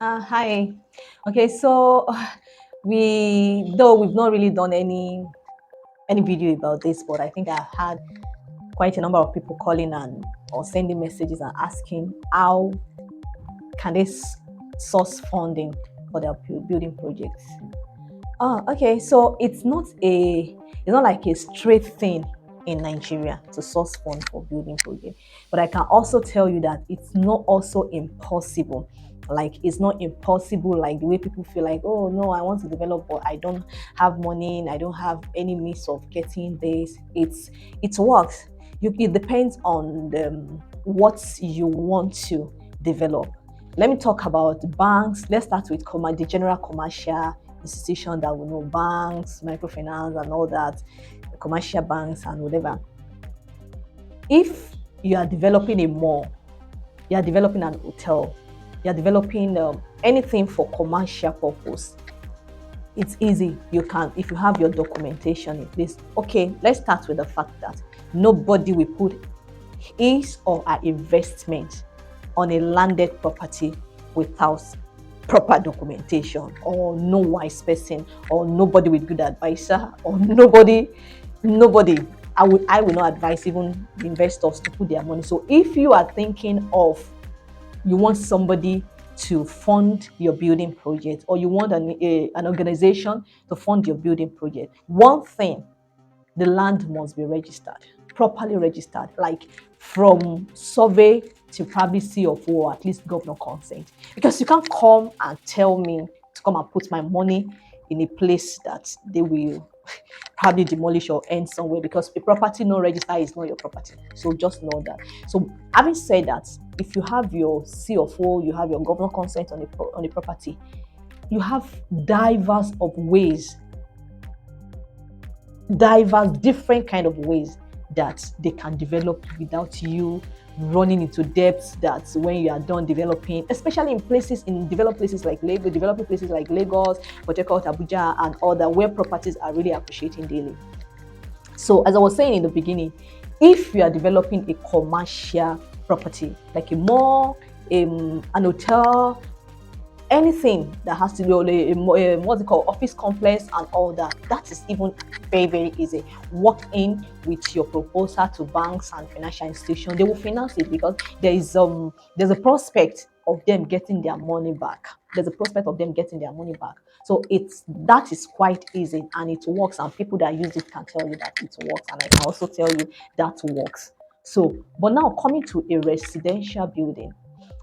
Hi. Okay, so though we've not really done any video about this, but I think I've had quite a number of people calling and or sending messages and asking how can they source funding for their building projects. Okay, so it's not like a straight thing in Nigeria to source funds for building project. But I can also tell you that it's not also impossible. Like it's not impossible like the way people feel like, oh no, I want to develop, but I don't have money and I don't have any means of getting this. It works. It depends on what you want to develop. Let me talk about banks. Let's start with the general commercial institution that we know, banks, microfinance, and all that, commercial banks, and whatever. If you are developing a mall, you are developing an hotel, you are developing anything for commercial purpose, it's easy. You can, if you have your documentation in place. Okay, let's start with the fact that nobody will put his or her investment on a landed property without proper documentation, or no wise person, or nobody with good advisor, or nobody. I will not advise even the investors to put their money. So if you are thinking of, you want somebody to fund your building project, or you want an organization to fund your building project, one thing, the land must be registered, properly registered, like from survey to probably C of O, or at least governor consent. Because you can't come and tell me to come and put my money in a place that they will probably demolish or end somewhere, because a property no register is not your property. So just know that. So having said that, if you have your C of O, you have your governor consent on the property, you have diverse different kind of ways that they can develop without you running into debts, that when you are done developing, especially in developed places like Lagos, developing places like Lagos, Port Harcourt, Abuja, and other, where properties are really appreciating daily. So as I was saying in the beginning, if you are developing a commercial property like a mall, an hotel, anything that has to do with what's it called, office complex and all that, that is even very easy. Walk in with your proposal to banks and financial institutions, they will finance it, because there's a prospect of them getting their money back. So that is quite easy, and it works, and people that use it can tell you that it works, and I can also tell you that works. So but now, coming to a residential building,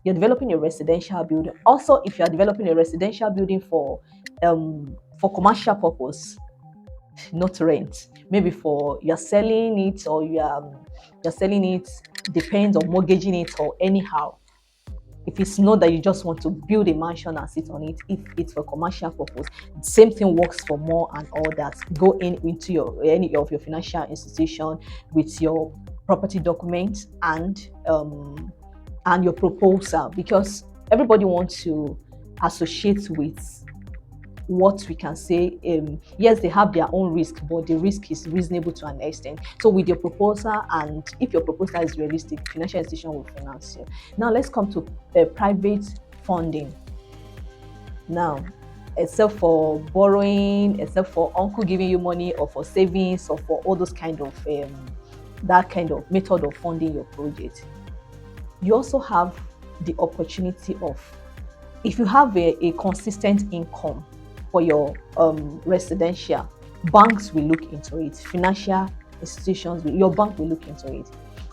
you're developing a residential building. Also, if you are developing a residential building for commercial purpose, not rent, maybe for you're selling it, or you're selling it, depends on mortgaging it or anyhow. If it's not that you just want to build a mansion and sit on it, if it's for commercial purpose, same thing works for more and all that. Go into any of your financial institution with your property documents and your proposal, because everybody wants to associate with what we can say. Yes, they have their own risk, but the risk is reasonable to an extent. So with your proposal, and if your proposal is realistic, financial institution will finance you. Now let's come to private funding. Now, except for borrowing, except for uncle giving you money, or for savings, or for all those kind of that kind of method of funding your project, you also have the opportunity of, if you have a consistent income for your residential, banks will look into it, financial institutions, your bank will look into it.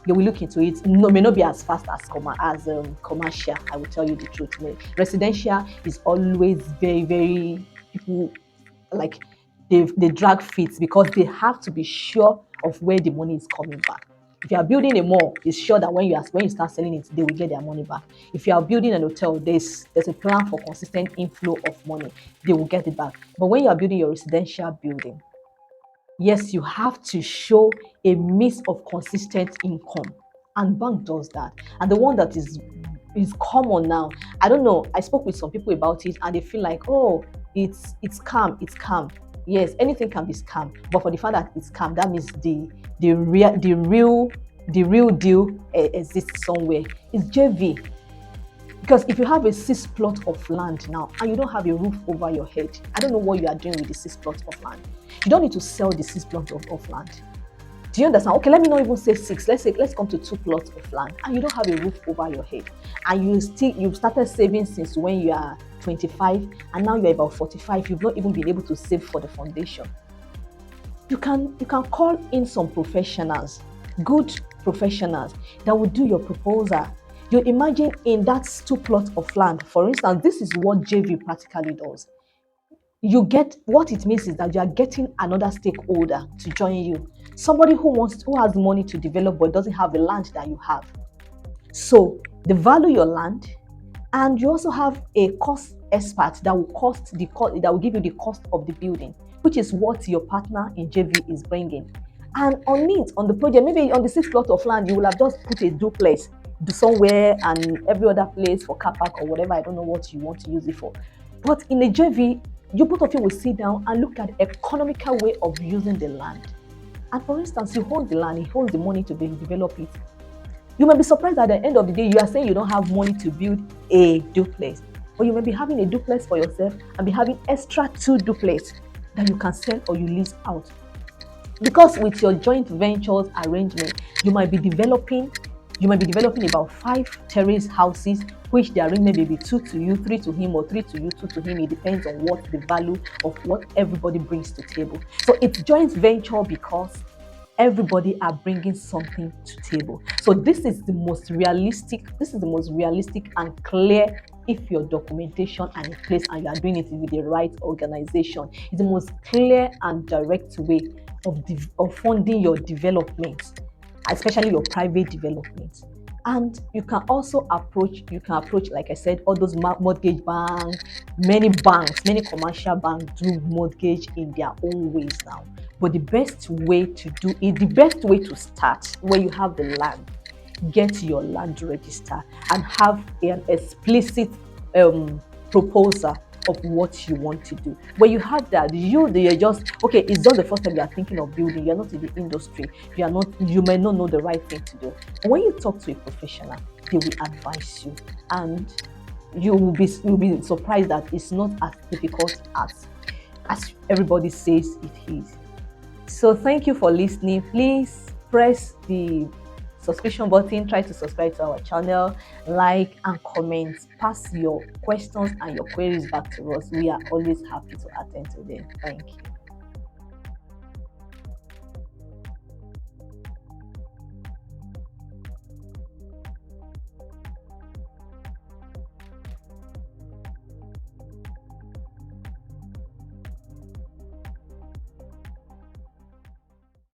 They will look into it. No, may not be as fast as commercial. I will tell you the truth. Residential is always very people, like, they drag feet, because they have to be sure of where the money is coming back. If you are building a mall, it's sure that when you start selling it, they will get their money back. If you are building an hotel, there's a plan for consistent inflow of money. They will get it back. But when you are building your residential building, yes, you have to show a mix of consistent income, and bank does that. And the one that is common now, I don't know, I spoke with some people about it, and they feel like, oh, it's calm. Yes, anything can be scam, but for the fact that it's scam, that means the real deal exists somewhere. It's JV. Because if you have a 6 plot of land now and you don't have a roof over your head, I don't know what you are doing with the 6 plot of land. You don't need to sell the 6 plot of land. Do you understand? Okay, let me not even say six. Let's come to 2 plots of land, and you don't have a roof over your head, and you've started saving since when you are 25, and now you're about 45. You've not even been able to save for the foundation. You can call in some professionals, good professionals that will do your proposal. You imagine in that 2 plots of land, for instance, this is what JV practically does. You get what it means is that you are getting another stakeholder to join you, somebody who has money to develop but doesn't have the land that you have. So they value your land, and you also have a cost expert that will give you the cost of the building, which is what your partner in JV is bringing. And on it, on the project, maybe on the 6 plot of land, you will have just put a duplex somewhere and every other place for car park or whatever. I don't know what you want to use it for. But in a JV, you both of you will sit down and look at economical way of using the land. And for instance, you hold the land, he holds the money to develop it. You might be surprised at the end of the day, you are saying you don't have money to build a duplex, or you may be having a duplex for yourself and be having extra 2 duplex that you can sell or you lease out. Because with your joint ventures arrangement, you might be developing about 5 terrace houses, which the arrangement may be 2 to you, 3 to him, or 3 to you, 2 to him. It depends on what the value of what everybody brings to the table. So it's joint venture because everybody are bringing something to table. So this is the most realistic and clear, if your documentation are in place and you are doing it with the right organization. It's the most clear and direct way of funding your development, especially your private development. And you can approach, like I said, all those mortgage banks. Many commercial banks do mortgage in their own ways now. But the best way to start, when you have the land, get your land register and have an explicit proposal of what you want to do. When you have that, you're just okay. It's not the first time you are thinking of building. You're not in the industry. You may not know the right thing to do. But when you talk to a professional, they will advise you, and you'll be surprised that it's not as difficult as everybody says it is. So thank you for listening. Please press the subscription button, try to subscribe to our channel, like and comment, pass your questions and your queries back to us. We are always happy to attend to them. Thank you.